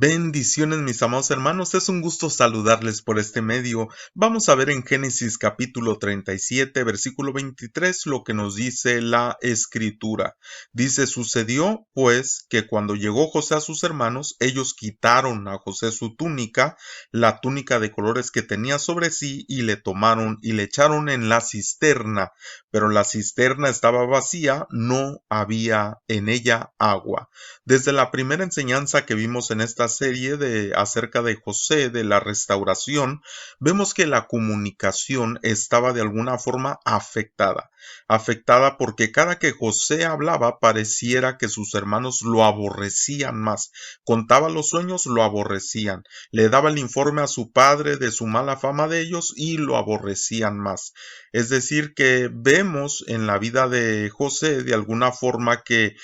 Bendiciones, mis amados hermanos, es un gusto saludarles por este medio. Vamos a ver en Génesis capítulo 37, versículo 23, lo que nos dice la escritura. Dice, sucedió pues que cuando llegó José a sus hermanos, ellos quitaron a José su túnica, la túnica de colores que tenía sobre sí, y le tomaron y le echaron en la cisterna, pero la cisterna estaba vacía, no había en ella agua. Desde la primera enseñanza que vimos en esta serie de acerca de José, de la restauración, vemos que la comunicación estaba de alguna forma afectada porque cada que José hablaba pareciera que sus hermanos lo aborrecían más. Contaba los sueños, lo aborrecían. Le daba el informe a su padre de su mala fama de ellos y lo aborrecían más. Es decir, que vemos en la vida de José de alguna forma que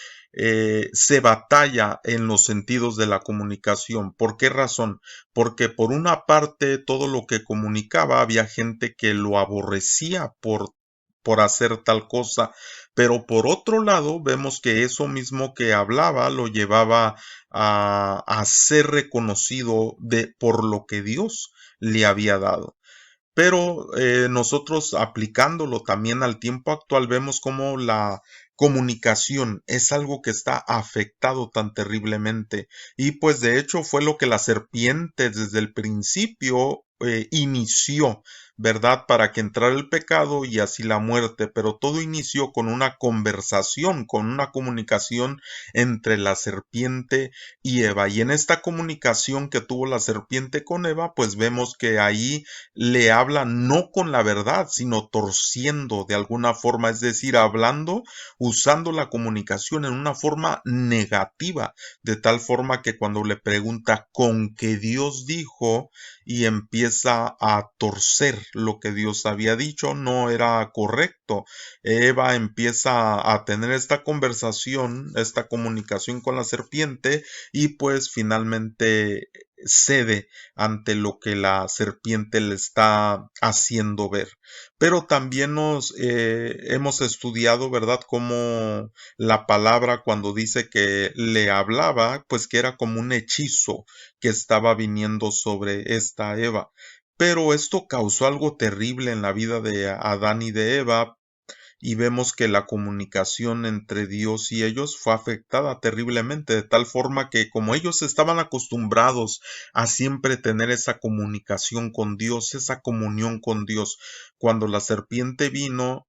se batalla en los sentidos de la comunicación. ¿Por qué razón? Porque por una parte todo lo que comunicaba había gente que lo aborrecía por hacer tal cosa, pero por otro lado vemos que eso mismo que hablaba lo llevaba a ser reconocido por lo que Dios le había dado. Pero nosotros aplicándolo también al tiempo actual vemos cómo la comunicación es algo que está afectado tan terriblemente y pues de hecho fue lo que la serpiente desde el principio inició, ¿verdad? Para que entrara el pecado y así la muerte, pero todo inició con una conversación, con una comunicación entre la serpiente y Eva. Y en esta comunicación que tuvo la serpiente con Eva, pues vemos que ahí le habla no con la verdad, sino torciendo de alguna forma, es decir, hablando, usando la comunicación en una forma negativa, de tal forma que cuando le pregunta con qué Dios dijo y empieza a torcer lo que Dios había dicho, no era correcto. Eva empieza a tener esta conversación, esta comunicación con la serpiente y pues finalmente cede ante lo que la serpiente le está haciendo ver. Pero también nos hemos estudiado, ¿verdad?, cómo la palabra cuando dice que le hablaba, pues que era como un hechizo que estaba viniendo sobre esta Eva. Pero esto causó algo terrible en la vida de Adán y de Eva, y vemos que la comunicación entre Dios y ellos fue afectada terriblemente, de tal forma que como ellos estaban acostumbrados a siempre tener esa comunicación con Dios, esa comunión con Dios, cuando la serpiente vino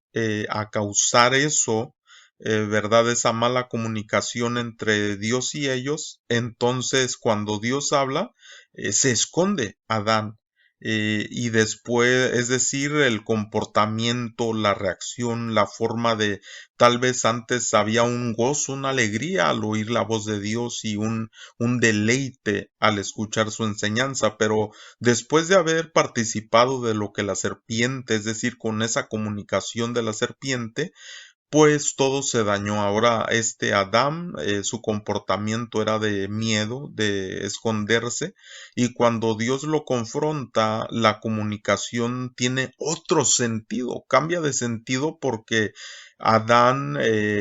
a causar eso, ¿verdad? Esa mala comunicación entre Dios y ellos, entonces cuando Dios habla, se esconde Adán y después, es decir, el comportamiento, la reacción, la forma de, tal vez antes había un gozo, una alegría al oír la voz de Dios y un deleite al escuchar su enseñanza, pero después de haber participado de lo que la serpiente, es decir, con esa comunicación de la serpiente, pues todo se dañó. Ahora este Adán, su comportamiento era de miedo, de esconderse, y cuando Dios lo confronta, la comunicación tiene otro sentido, cambia de sentido porque Adán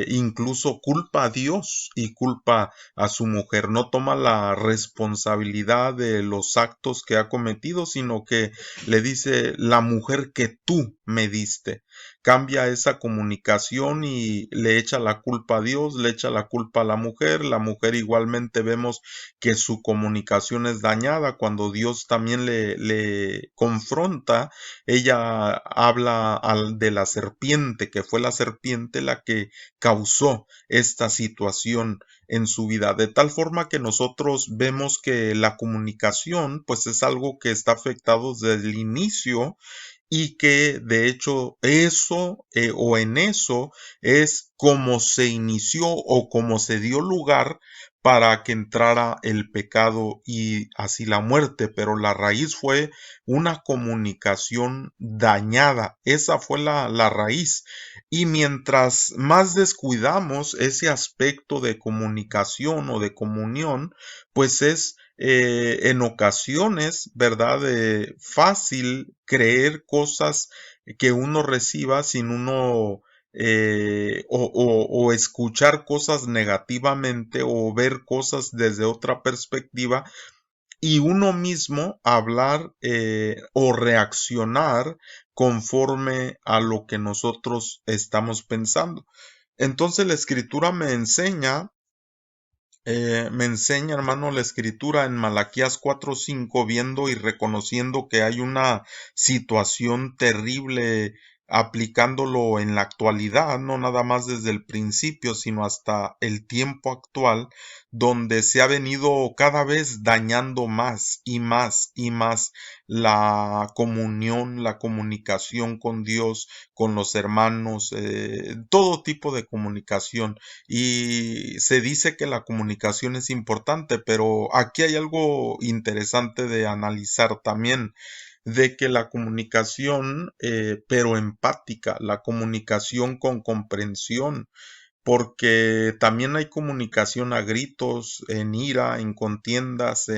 incluso culpa a Dios y culpa a su mujer, no toma la responsabilidad de los actos que ha cometido, sino que le dice la mujer que tú me diste. Cambia esa comunicación y le echa la culpa a Dios, le echa la culpa a la mujer igualmente vemos que su comunicación es dañada, cuando Dios también le confronta, ella habla de la serpiente, que fue la serpiente la que causó esta situación en su vida, de tal forma que nosotros vemos que la comunicación pues es algo que está afectado desde el inicio y que de hecho eso o en eso es como se inició o como se dio lugar para que entrara el pecado y así la muerte, pero la raíz fue una comunicación dañada, esa fue la raíz. Y mientras más descuidamos ese aspecto de comunicación o de comunión, pues es en ocasiones, ¿verdad? Fácil creer cosas que uno reciba sin uno o escuchar cosas negativamente o ver cosas desde otra perspectiva y uno mismo hablar o reaccionar conforme a lo que nosotros estamos pensando. Entonces la escritura me enseña, hermano, la escritura en Malaquías 4:5, viendo y reconociendo que hay una situación terrible aplicándolo en la actualidad, no nada más desde el principio, sino hasta el tiempo actual, donde se ha venido cada vez dañando más y más y más la comunión, la comunicación con Dios, con los hermanos, todo tipo de comunicación. Y se dice que la comunicación es importante, pero aquí hay algo interesante de analizar también, de que la comunicación, pero empática, la comunicación con comprensión, porque también hay comunicación a gritos, en ira, en contiendas,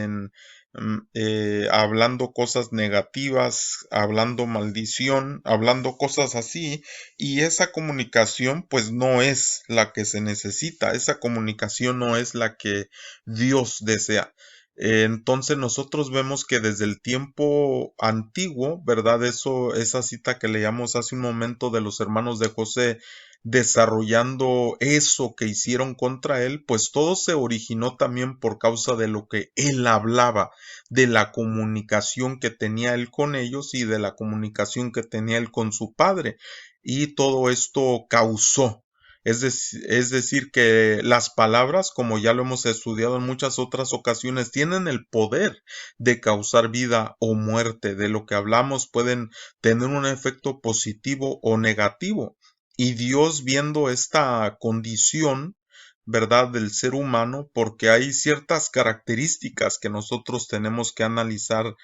hablando cosas negativas, hablando maldición, hablando cosas así, y esa comunicación pues no es la que se necesita, esa comunicación no es la que Dios desea. Entonces nosotros vemos que desde el tiempo antiguo, ¿verdad? Esa cita que leíamos hace un momento de los hermanos de José, desarrollando eso que hicieron contra él, pues todo se originó también por causa de lo que él hablaba, de la comunicación que tenía él con ellos y de la comunicación que tenía él con su padre. Y todo esto causó. Es decir, que las palabras, como ya lo hemos estudiado en muchas otras ocasiones, tienen el poder de causar vida o muerte. De lo que hablamos pueden tener un efecto positivo o negativo. Y Dios, viendo esta condición, ¿verdad?, del ser humano, porque hay ciertas características que nosotros tenemos que analizar,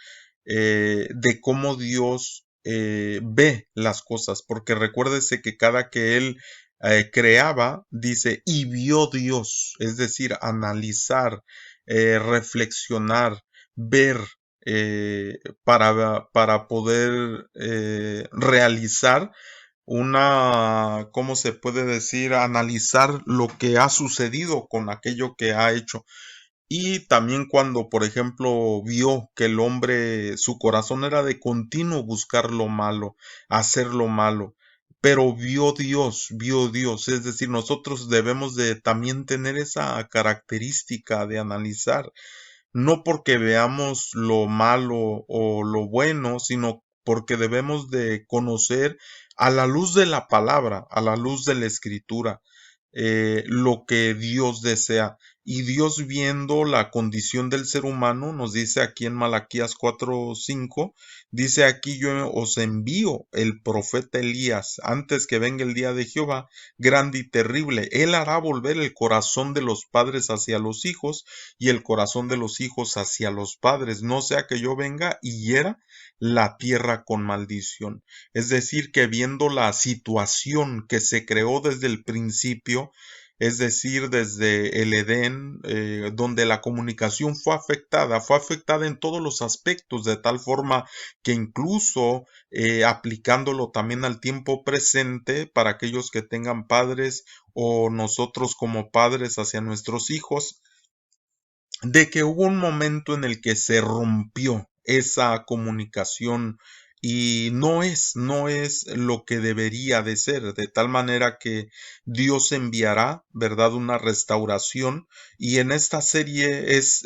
de cómo Dios ve las cosas, porque recuérdese que cada que Él creaba, dice, y vio Dios, es decir, analizar, reflexionar, ver, para poder realizar ¿cómo se puede decir? Analizar lo que ha sucedido con aquello que ha hecho. Y también cuando, por ejemplo, vio que el hombre, su corazón era de continuo buscar lo malo, hacer lo malo, pero vio Dios, es decir, nosotros debemos de también tener esa característica de analizar, no porque veamos lo malo o lo bueno, sino porque debemos de conocer a la luz de la palabra, a la luz de la escritura, lo que Dios desea. Y Dios, viendo la condición del ser humano, nos dice aquí en Malaquías 4:5, dice aquí: yo os envío el profeta Elías antes que venga el día de Jehová grande y terrible. Él hará volver el corazón de los padres hacia los hijos y el corazón de los hijos hacia los padres, no sea que yo venga y hiera la tierra con maldición. Es decir, que viendo la situación que se creó desde el principio, es decir, desde el Edén, donde la comunicación fue afectada en todos los aspectos, de tal forma que incluso aplicándolo también al tiempo presente, para aquellos que tengan padres o nosotros como padres hacia nuestros hijos, de que hubo un momento en el que se rompió esa comunicación y no es lo que debería de ser, de tal manera que Dios enviará, ¿verdad?, una restauración, y en esta serie es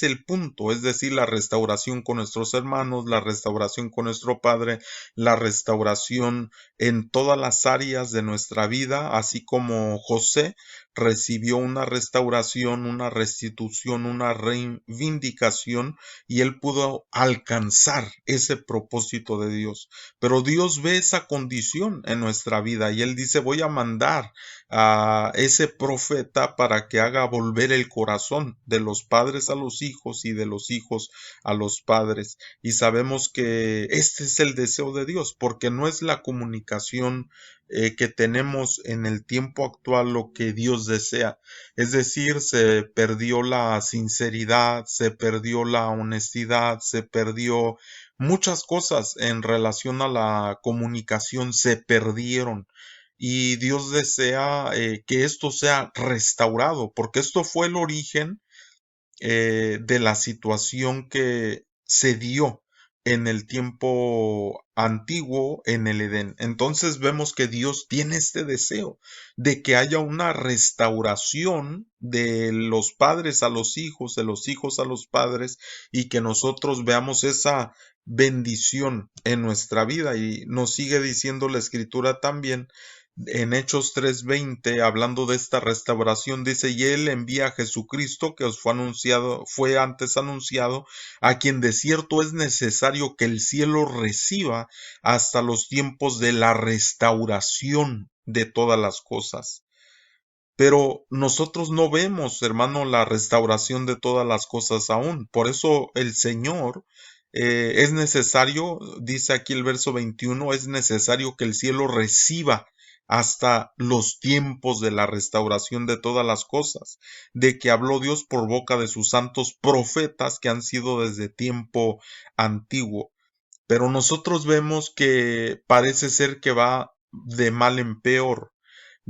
el punto, es decir, la restauración con nuestros hermanos, la restauración con nuestro Padre, la restauración en todas las áreas de nuestra vida, así como José recibió una restauración, una restitución, una reivindicación, y él pudo alcanzar ese propósito de Dios. Pero Dios ve esa condición en nuestra vida y él dice: voy a mandar a ese profeta para que haga volver el corazón de los padres a los hijos y de los hijos a los padres. Y sabemos que este es el deseo de Dios, porque no es la comunicación que tenemos en el tiempo actual lo que Dios desea. Es decir, se perdió la sinceridad, se perdió la honestidad, se perdió muchas cosas en relación a la comunicación, se perdieron. Y Dios desea que esto sea restaurado, porque esto fue el origen de la situación que se dio en el tiempo antiguo en el Edén. Entonces vemos que Dios tiene este deseo de que haya una restauración de los padres a los hijos, de los hijos a los padres, y que nosotros veamos esa bendición en nuestra vida. Y nos sigue diciendo la escritura también en Hechos 3:20, hablando de esta restauración, dice: y él envía a Jesucristo, que os fue antes anunciado, a quien de cierto es necesario que el cielo reciba hasta los tiempos de la restauración de todas las cosas. Pero nosotros no vemos, hermano, la restauración de todas las cosas aún. Por eso el Señor es necesario, dice aquí el verso 21, es necesario que el cielo reciba hasta los tiempos de la restauración de todas las cosas, de que habló Dios por boca de sus santos profetas que han sido desde tiempo antiguo. Pero nosotros vemos que parece ser que va de mal en peor,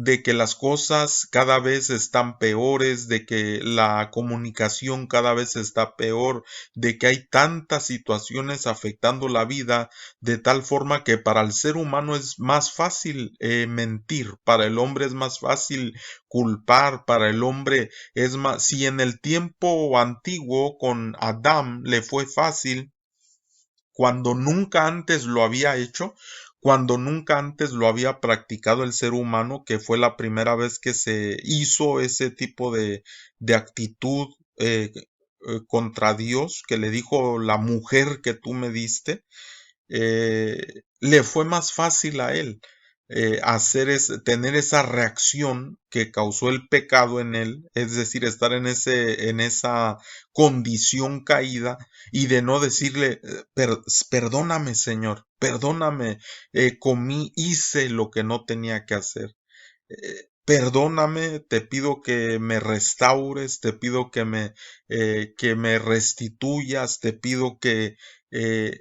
de que las cosas cada vez están peores, de que la comunicación cada vez está peor, de que hay tantas situaciones afectando la vida, de tal forma que para el ser humano es más fácil mentir, para el hombre es más fácil culpar, para el hombre es más, si en el tiempo antiguo con Adán le fue fácil, cuando nunca antes lo había hecho, cuando nunca antes lo había practicado el ser humano, que fue la primera vez que se hizo ese tipo de actitud contra Dios, que le dijo la mujer que tú me diste, le fue más fácil a él tener esa reacción que causó el pecado en él, es decir, estar en esa condición caída y de no decirle, perdóname, Señor, perdóname, hice lo que no tenía que hacer. Perdóname, te pido que me restaures, te pido que me restituyas, te pido que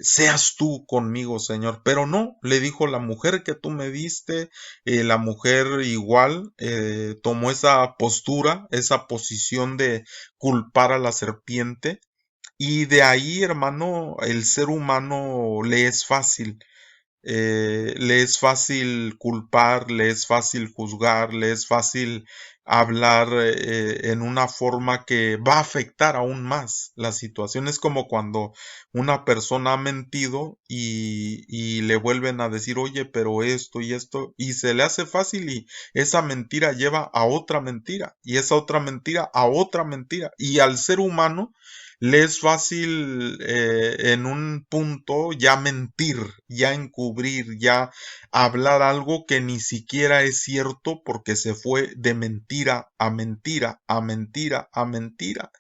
seas tú conmigo, Señor. Pero no, le dijo la mujer que tú me diste, la mujer igual tomó esa postura, esa posición de culpar a la serpiente. Y de ahí, hermano, el ser humano le es fácil culpar, le es fácil juzgar, le es fácil hablar en una forma que va a afectar aún más la situación. Es como cuando una persona ha mentido y le vuelven a decir, oye, pero esto y esto, y se le hace fácil y esa mentira lleva a otra mentira y esa otra mentira a otra mentira. Y al ser humano le es fácil en un punto ya mentir, ya encubrir, ya hablar algo que ni siquiera es cierto porque se fue de mentira a mentira, a mentira, a mentira.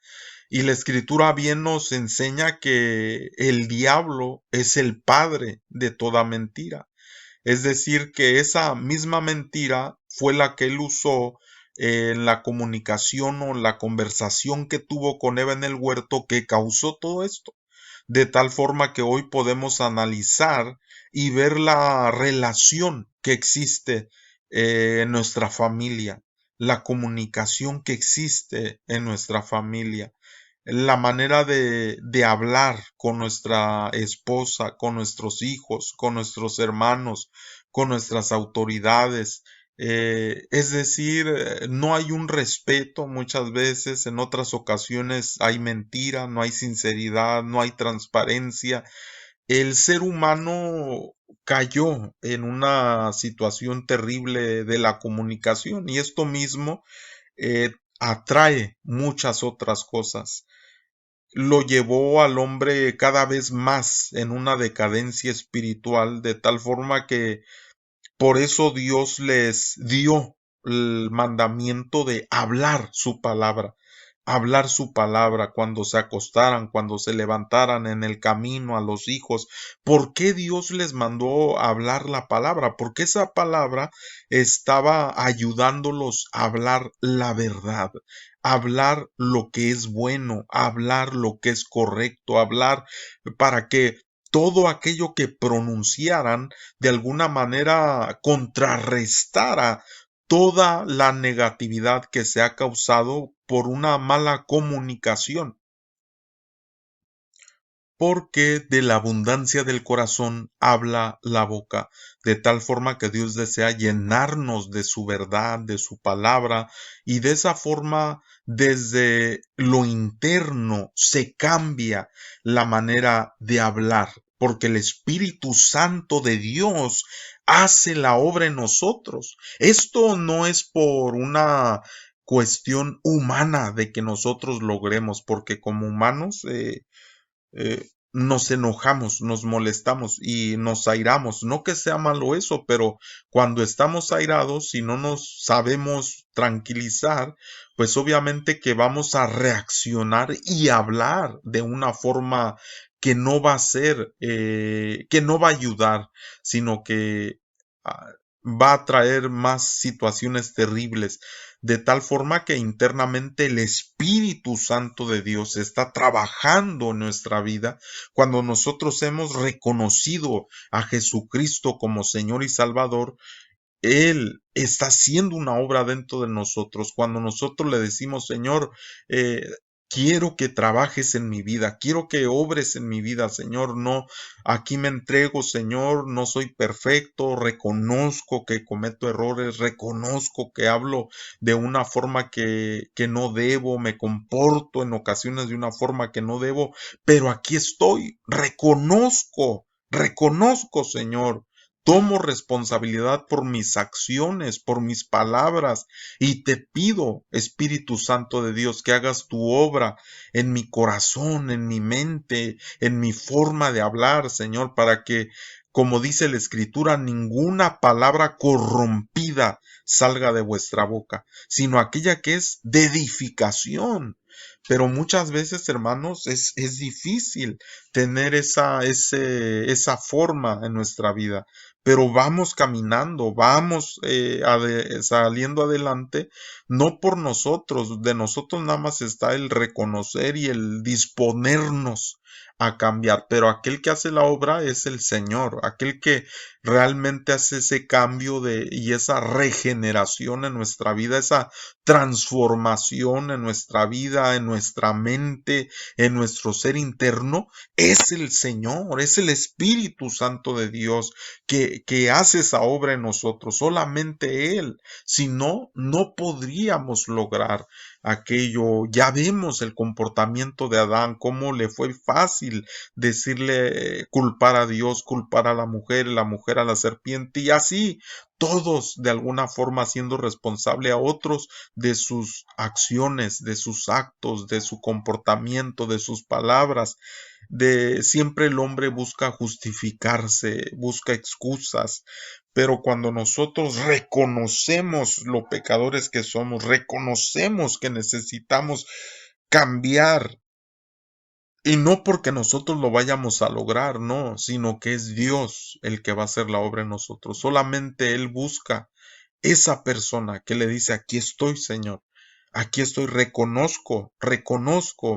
Y la escritura bien nos enseña que el diablo es el padre de toda mentira. Es decir, que esa misma mentira fue la que él usó en la comunicación o la conversación que tuvo con Eva en el huerto que causó todo esto. De tal forma que hoy podemos analizar y ver la relación que existe en nuestra familia, la comunicación que existe en nuestra familia, la manera de hablar con nuestra esposa, con nuestros hijos, con nuestros hermanos, con nuestras autoridades. Es decir, no hay un respeto muchas veces, en otras ocasiones hay mentira, no hay sinceridad, no hay transparencia. El ser humano cayó en una situación terrible de la comunicación y esto mismo atrae muchas otras cosas, lo llevó al hombre cada vez más en una decadencia espiritual, de tal forma que por eso Dios les dio el mandamiento de hablar su palabra cuando se acostaran, cuando se levantaran en el camino a los hijos. ¿Por qué Dios les mandó hablar la palabra? Porque esa palabra estaba ayudándolos a hablar la verdad, hablar lo que es bueno, hablar lo que es correcto, hablar para que todo aquello que pronunciaran de alguna manera contrarrestara toda la negatividad que se ha causado por una mala comunicación. porque de la abundancia del corazón habla la boca, de tal forma que Dios desea llenarnos de su verdad, de su palabra, y de esa forma desde lo interno se cambia la manera de hablar, porque el Espíritu Santo de Dios hace la obra en nosotros. Esto no es por una cuestión humana de que nosotros logremos, porque como humanos nos enojamos, nos molestamos y nos airamos. No que sea malo eso, pero cuando estamos airados y no nos sabemos tranquilizar, pues obviamente que vamos a reaccionar y hablar de una forma que no va a ser, que no va a ayudar, sino que ah, va a traer más situaciones terribles, de tal forma que internamente el Espíritu Santo de Dios está trabajando en nuestra vida cuando nosotros hemos reconocido a Jesucristo como Señor y Salvador. Él está haciendo una obra dentro de nosotros. Cuando nosotros le decimos, Señor, eh, quiero que trabajes en mi vida, quiero que obres en mi vida, Señor, no, aquí me entrego, Señor, no soy perfecto, reconozco que cometo errores, reconozco que hablo de una forma que no debo, me comporto en ocasiones de una forma que no debo, pero aquí estoy, reconozco, Señor. Tomo responsabilidad por mis acciones, por mis palabras, y te pido, Espíritu Santo de Dios, que hagas tu obra en mi corazón, en mi mente, en mi forma de hablar, Señor, para que, como dice la Escritura, ninguna palabra corrompida salga de vuestra boca, sino aquella que es de edificación. Pero muchas veces, hermanos, es difícil tener esa forma en nuestra vida, pero vamos caminando, vamos saliendo adelante, no por nosotros, de nosotros nada más está el reconocer y el disponernos a cambiar, pero aquel que hace la obra es el Señor, aquel que realmente hace ese cambio y esa regeneración en nuestra vida, esa transformación en nuestra vida, en nuestra mente, en nuestro ser interno, es el Señor, es el Espíritu Santo de Dios que hace esa obra en nosotros, solamente Él. Si no, no podríamos lograr aquello. Ya vemos el comportamiento de Adán, cómo le fue fácil decirle culpar a Dios, culpar a la mujer a la serpiente, y así todos de alguna forma siendo responsable a otros de sus acciones, de sus actos, de su comportamiento, de sus palabras. De siempre el hombre busca justificarse, busca excusas, pero cuando nosotros reconocemos lo pecadores que somos, reconocemos que necesitamos cambiar, y no porque nosotros lo vayamos a lograr, no, sino que es Dios el que va a hacer la obra en nosotros. Solamente Él busca esa persona que le dice, aquí estoy, Señor, aquí estoy, reconozco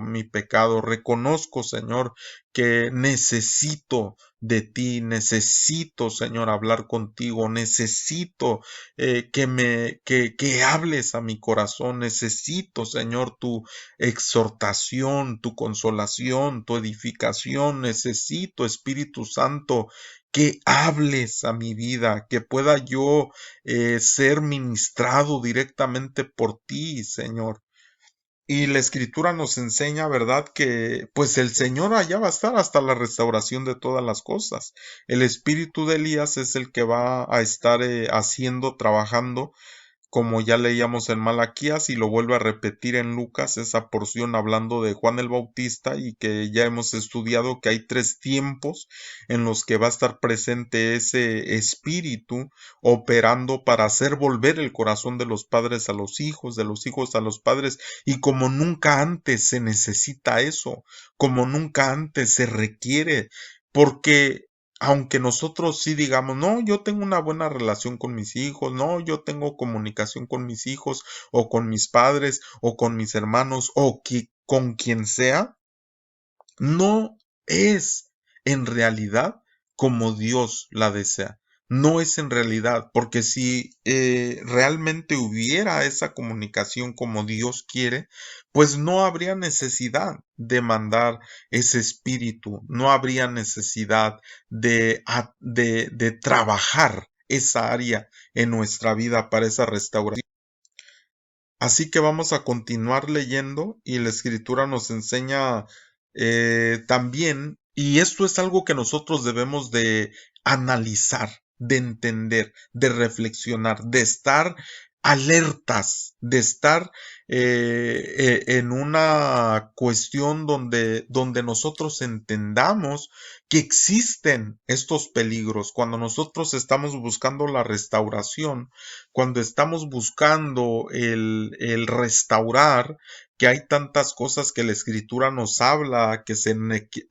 mi pecado, reconozco, Señor, que necesito de ti, necesito, Señor, hablar contigo, necesito que hables a mi corazón, necesito, Señor, tu exhortación, tu consolación, tu edificación, necesito, Espíritu Santo, que hables a mi vida, que pueda yo ser ministrado directamente por ti, Señor. Y la escritura nos enseña, ¿verdad? Que pues el Señor allá va a estar hasta la restauración de todas las cosas. El espíritu de Elías es el que va a estar haciendo, trabajando, como ya leíamos en Malaquías y lo vuelve a repetir en Lucas, esa porción hablando de Juan el Bautista, y que ya hemos estudiado que hay 3 tiempos en los que va a estar presente ese espíritu operando para hacer volver el corazón de los padres a los hijos, de los hijos a los padres, y como nunca antes se necesita eso, como nunca antes se requiere, porque aunque nosotros sí digamos, no, yo tengo una buena relación con mis hijos, no, yo tengo comunicación con mis hijos o con mis padres o con mis hermanos o con quien sea, no es en realidad como Dios la desea. no es en realidad, porque si realmente hubiera esa comunicación como Dios quiere, pues no habría necesidad de mandar ese espíritu, no habría necesidad de trabajar esa área en nuestra vida para esa restauración. Así que vamos a continuar leyendo y la escritura nos enseña también, y esto es algo que nosotros debemos de analizar, de entender, de reflexionar, de estar alertas, de estar en una cuestión donde nosotros entendamos que existen estos peligros. Cuando nosotros estamos buscando la restauración, cuando estamos buscando el restaurar, que hay tantas cosas que la escritura nos habla que se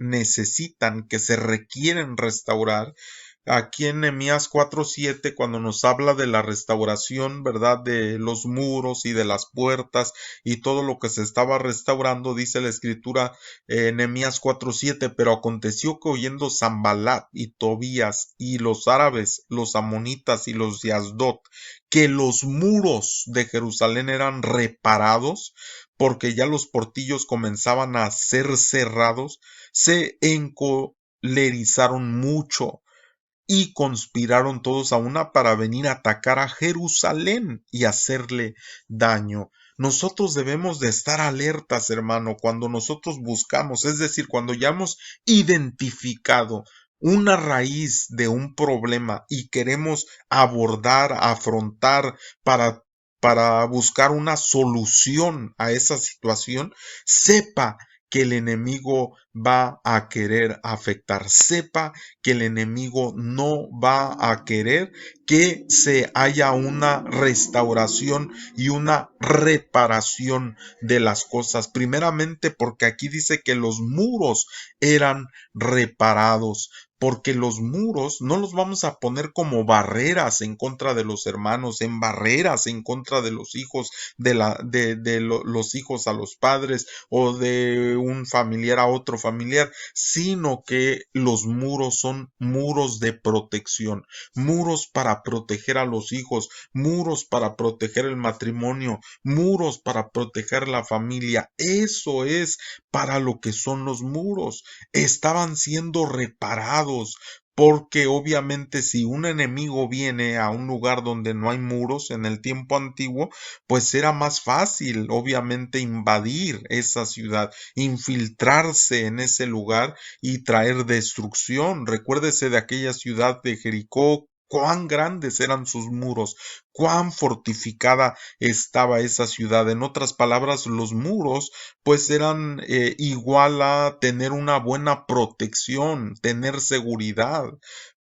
necesitan, que se requieren restaurar. Aquí en Nehemías 4:7, cuando nos habla de la restauración, ¿verdad? De los muros y de las puertas y todo lo que se estaba restaurando, dice la escritura, Nehemías 4:7, pero aconteció que oyendo Sanballat y Tobías y los árabes, los amonitas y los de Asdod, que los muros de Jerusalén eran reparados, porque ya los portillos comenzaban a ser cerrados, se encolerizaron mucho y conspiraron todos a una para venir a atacar a Jerusalén y hacerle daño. Nosotros debemos de estar alertas, hermano, cuando nosotros buscamos, es decir, cuando ya hemos identificado una raíz de un problema y queremos abordar, afrontar para buscar una solución a esa situación, sepa que el enemigo va a querer afectar. Sepa que el enemigo no va a querer que se haya una restauración y una reparación de las cosas. Primeramente porque aquí dice que los muros eran reparados, porque los muros no los vamos a poner como barreras en contra de los hermanos, en barreras en contra de los hijos, los hijos a los padres o de un familiar a otro familiar, sino que los muros son muros de protección, muros para proteger a los hijos, muros para proteger el matrimonio, muros para proteger la familia. Eso es para lo que son los muros. Estaban siendo reparados, porque obviamente si un enemigo viene a un lugar donde no hay muros en el tiempo antiguo, pues era más fácil obviamente invadir esa ciudad, infiltrarse en ese lugar y traer destrucción. Recuérdese de aquella ciudad de Jericó, cuán grandes eran sus muros, cuán fortificada estaba esa ciudad. En otras palabras, los muros pues eran igual a tener una buena protección, tener seguridad.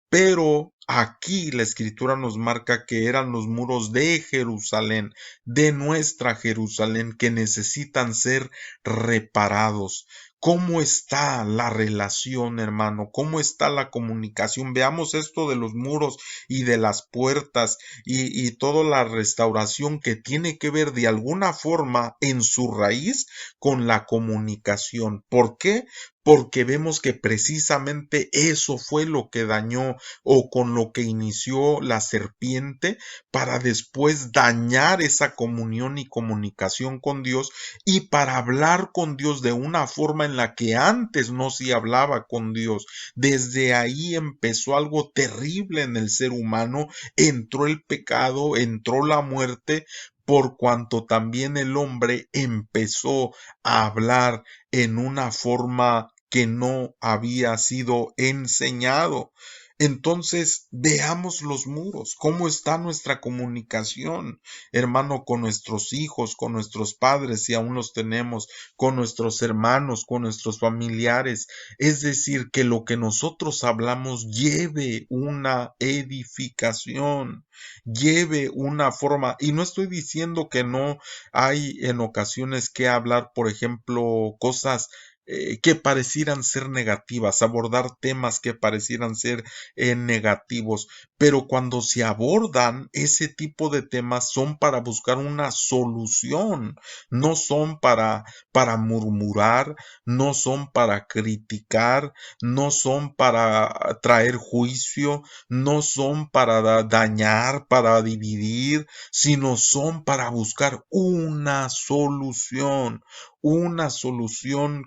Pero aquí la escritura nos marca que eran los muros de Jerusalén, de nuestra Jerusalén, que necesitan ser reparados. ¿Cómo está la relación, hermano? ¿Cómo está la comunicación? Veamos esto de los muros y de las puertas y toda la restauración que tiene que ver de alguna forma en su raíz con la comunicación. ¿Por qué? Porque vemos que precisamente eso fue lo que dañó o con lo que inició la serpiente para después dañar esa comunión y comunicación con Dios y para hablar con Dios de una forma en la que antes no se hablaba con Dios. Desde ahí empezó algo terrible en el ser humano, entró el pecado, entró la muerte, por cuanto también el hombre empezó a hablar en una forma que no había sido enseñado. Entonces, veamos los muros, cómo está nuestra comunicación, hermano, con nuestros hijos, con nuestros padres, si aún los tenemos, con nuestros hermanos, con nuestros familiares. Es decir, que lo que nosotros hablamos lleve una edificación, lleve una forma. Y no estoy diciendo que no hay en ocasiones que hablar, por ejemplo, cosas que parecieran ser negativas, abordar temas que parecieran ser negativos, pero cuando se abordan ese tipo de temas son para buscar una solución, no son para murmurar, no son para criticar, no son para traer juicio, no son para dañar, para dividir, sino son para buscar una solución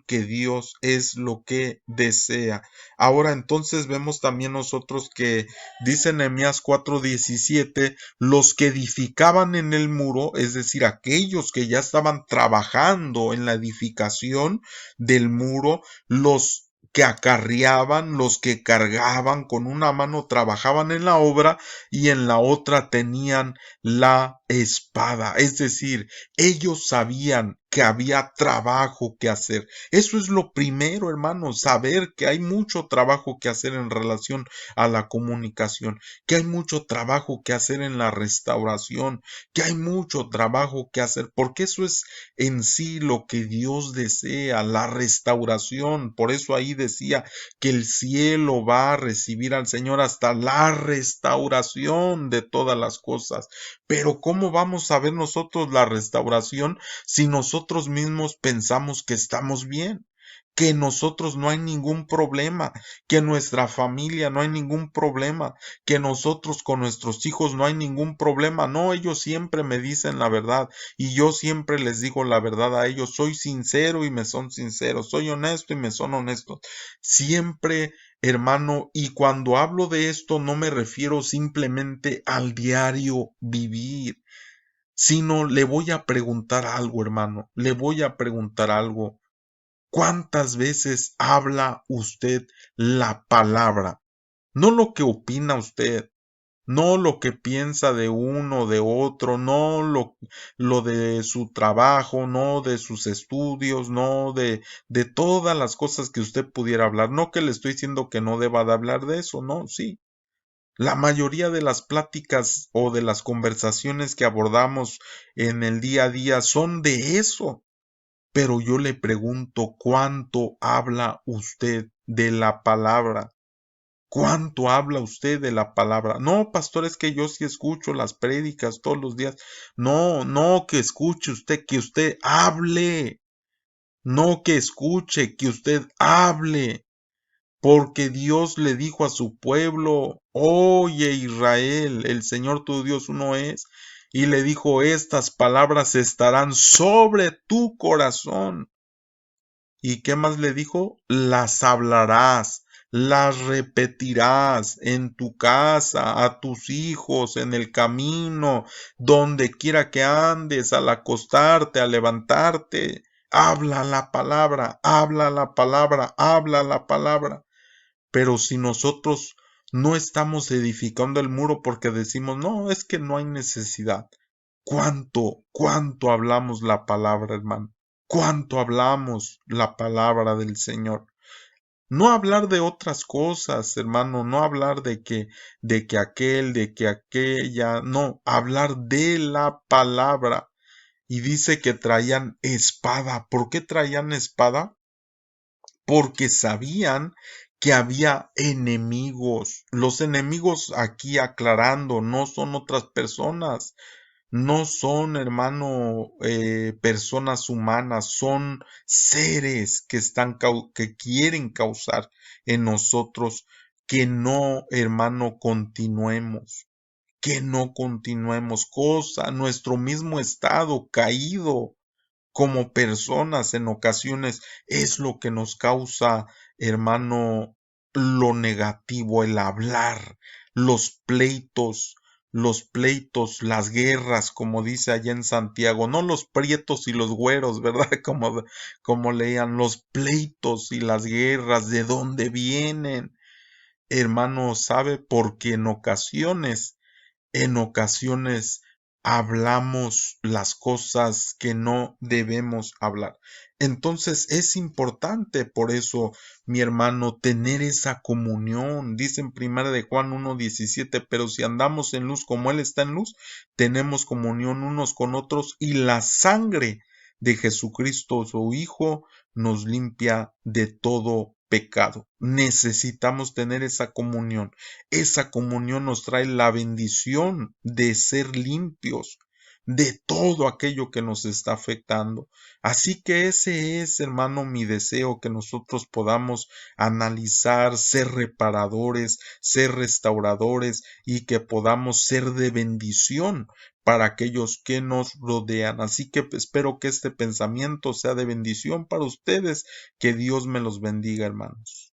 que Dios es lo que desea. Ahora entonces vemos también nosotros que dice Nehemías 4:17, los que edificaban en el muro, es decir, aquellos que ya estaban trabajando en la edificación del muro, los que acarreaban, los que cargaban, con una mano trabajaban en la obra y en la otra tenían la espada. Es decir, ellos sabían que había trabajo que hacer. Eso es lo primero, hermano, saber que hay mucho trabajo que hacer en relación a la comunicación, que hay mucho trabajo que hacer en la restauración, que hay mucho trabajo que hacer, porque eso es en sí lo que Dios desea, la restauración. Por eso ahí decía que el cielo va a recibir al Señor hasta la restauración de todas las cosas. Pero ¿cómo vamos a ver nosotros la restauración si nosotros mismos pensamos que estamos bien? Que nosotros no hay ningún problema, que nuestra familia no hay ningún problema, que nosotros con nuestros hijos no hay ningún problema. No, ellos siempre me dicen la verdad y yo siempre les digo la verdad a ellos. Soy sincero y me son sinceros, soy honesto y me son honestos. Siempre, hermano, y cuando hablo de esto no me refiero simplemente al diario vivir, sino le voy a preguntar algo, hermano, le voy a preguntar algo. ¿Cuántas veces habla usted la palabra? No lo que opina usted, no lo que piensa de uno, de otro, no lo de su trabajo, no de sus estudios, no de todas las cosas que usted pudiera hablar. No que le estoy diciendo que no deba de hablar de eso, no, sí. La mayoría de las pláticas o de las conversaciones que abordamos en el día a día son de eso. Pero yo le pregunto, ¿cuánto habla usted de la palabra? ¿Cuánto habla usted de la palabra? No, pastor, es que yo sí escucho las prédicas todos los días. No, no que escuche usted, que usted hable. No que escuche, que usted hable. Porque Dios le dijo a su pueblo, oye Israel, el Señor tu Dios uno es, y le dijo, estas palabras estarán sobre tu corazón. ¿Y qué más le dijo? Las hablarás, las repetirás en tu casa, a tus hijos, en el camino, donde quiera que andes, al acostarte, al levantarte. Habla la palabra, habla la palabra, habla la palabra. Pero si nosotros no estamos edificando el muro porque decimos, no, es que no hay necesidad. ¿Cuánto hablamos la palabra, hermano? ¿Cuánto hablamos la palabra del Señor? No hablar de otras cosas, hermano, no hablar de que aquel, de que aquella, no, hablar de la palabra. Y dice que traían espada. ¿Por qué traían espada? Porque sabían que había enemigos. Los enemigos, aquí aclarando, no son otras personas, no son, hermano, personas humanas, son seres que que quieren causar en nosotros que no, hermano, continuemos, que no continuemos, nuestro mismo estado caído como personas en ocasiones es lo que nos causa, hermano, lo negativo, el hablar, los pleitos, las guerras, como dice allá en Santiago, no los prietos y los güeros, ¿verdad? Como leían, los pleitos y las guerras, ¿de dónde vienen? Hermano, ¿sabe? Porque en ocasiones hablamos las cosas que no debemos hablar. Entonces es importante por eso, mi hermano, tener esa comunión. Dice en primera de Juan 1:17, pero si andamos en luz como Él está en luz, tenemos comunión unos con otros y la sangre de Jesucristo, su Hijo, nos limpia de todo pecado. Necesitamos tener esa comunión. Esa comunión nos trae la bendición de ser limpios de todo aquello que nos está afectando. Así que ese es, hermano, mi deseo, que nosotros podamos analizar, ser reparadores, ser restauradores y que podamos ser de bendición para aquellos que nos rodean. Así que espero que este pensamiento sea de bendición para ustedes. Que Dios me los bendiga, hermanos.